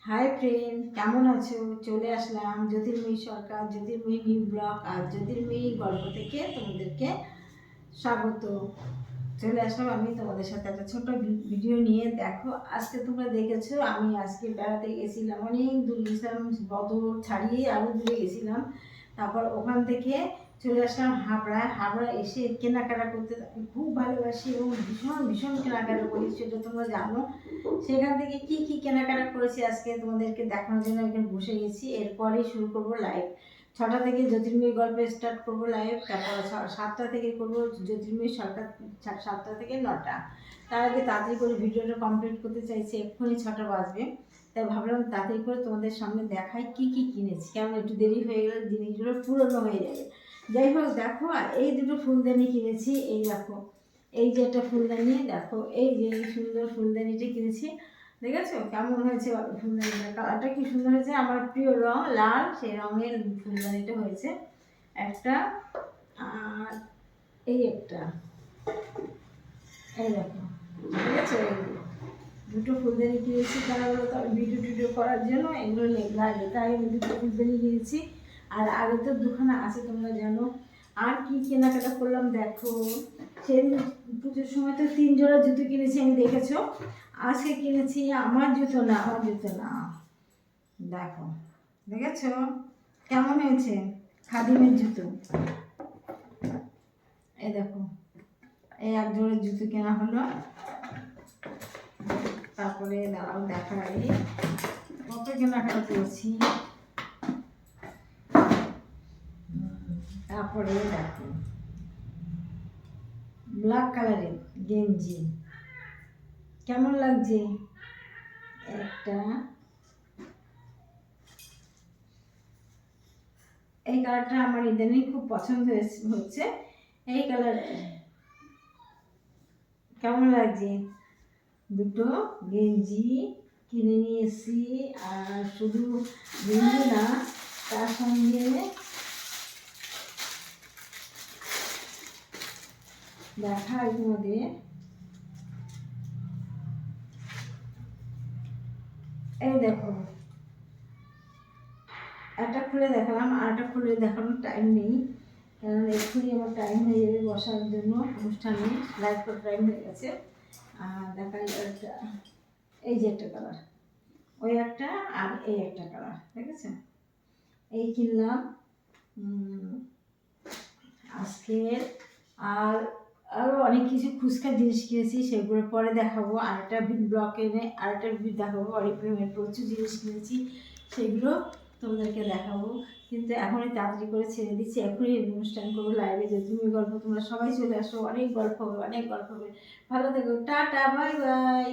Hi friend, কেমন আছো? চলে আসলাম জ্যোতির্ময়ী সরকার, জ্যোতির্ময়ী নিউ ব্লগ আর জ্যোতির্ময়ী গল্প থেকে তোমাদেরকে স্বাগত। চলে আসলাম আমি তোমাদের সাথে একটা ছোট ভিডিও নিয়ে। দেখো, আজকে তোমরা দেখেছো আমি আজকে বেড়াতে গেছিলাম, অনেক দূর গেছিলাম, বদর ছাড়িয়ে আরও দূরে গেছিলাম। তারপর ওখান থেকে চলে আসলাম হাবড়ায়। হাবড়া এসে কেনাকাটা করতে আমি খুব ভালোবাসি এবং ভীষণ ভীষণ কেনাকাটা করি, সেটা তোমরা জানো। সেখান থেকে কি কি কেনাকাটা করেছি আজকে তোমাদেরকে দেখানোর জন্য এখানে বসে গেছি। এরপরেই শুরু করব লাইভ। 6টা থেকে জ্যোতির্ময়ী গল্প স্টার্ট করবো লাইভ, তারপর 7টা থেকে করবো জ্যোতির্ময়ী সরকার, 7টা থেকে 9টা। তার আগে তাড়াতাড়ি করে ভিডিওটা কমপ্লিট করতে চাইছি, এক্ষুনি 6টা বাজবে। তাই ভাবলাম তাড়াতাড়ি করে তোমাদের সামনে দেখাই কি কি কিনেছি, কেমন একটু দেরি হয়ে গেলে জিনিসগুলো পুরনো হয়ে যাবে। যাই হোক, দেখো, আর এই দুটো ফুলদানি কিনেছি। এই দেখো, এই যে একটা ফুলদানি, দেখো এই যে এই সুন্দর ফুলদানিটা কিনেছি। দেখেছো কেমন হয়েছে ফুলদানিটা? কালারটা কি সুন্দর হয়েছে, আমার প্রিয় রং লাল, সেই রঙের ফুলদানিটা হয়েছে একটা। আর এই একটা, এই দেখো, ঠিক আছে, দুটো ফুলদানি কিনেছি। তারা বলো তো ভিডিও টিডিও করার জন্য এগুলো লাগে, তাই আমি দুটো ফুলদানি কিনেছি। আর আগে তো দুখানা আছে তোমরা জানো। আর কি কেনাকাটা করলাম দেখো, সেদিন পুজোর সময় তো 3 জোড়া জুতো কিনেছি, আমি দেখেছো। আজকে কিনেছি আমার জুতো না, আমার জুতো না, দেখো, দেখেছো কেমন হয়েছে, খাদিমের জুতো। এই দেখো, এই 1 জোড়া জুতো কেনা হলো। তারপরে দাঁড়াও দেখাই কত কেনাকাটা করেছি। তারপরে দেখো, ব্ল্যাক কালারের গেঞ্জি কেমন লাগছে একটা। এই কালারটা আমার ইদানিং খুব পছন্দ হচ্ছে, এই কালার কেমন লাগছে। দুটো গেঞ্জি কিনে নিয়ে এসেছি। আর শুধু গেঞ্জি না, তার সঙ্গে দেখাই তোমাদের, এই দেখো, একটা খুলে দেখালাম, আর একটা খুলে দেখানোর টাইম নেই, কারণ এক্ষুনি আমার টাইম হয়ে যাবে বসার জন্য অনুষ্ঠানে, লাইভ করার টাইম হয়ে গেছে। আর দেখাই একটা, এই যে একটা কালার, ওই একটা, আর এই একটা কালার, ঠিক আছে। এই কিনলাম আজকে। আর আরও অনেক কিছু ফুচকার জিনিস কিনেছি, সেগুলো পরে দেখাবো। আরেকটা ব্লগ এনে আরেকটা দেখাবো, অরিফ্লেমের প্রচুর জিনিস কিনেছি, সেগুলো তোমাদেরকে দেখাবো। কিন্তু এখনই তাড়াতাড়ি করে ছেড়ে দিচ্ছি, এখনই অনুষ্ঠান করবো লাইভে। যে তুমি গল্প, তোমরা সবাই চলে আসো, অনেক গল্প হবে, অনেক গল্প হবে। ভালো থেকো, টাটা, বাই বাই।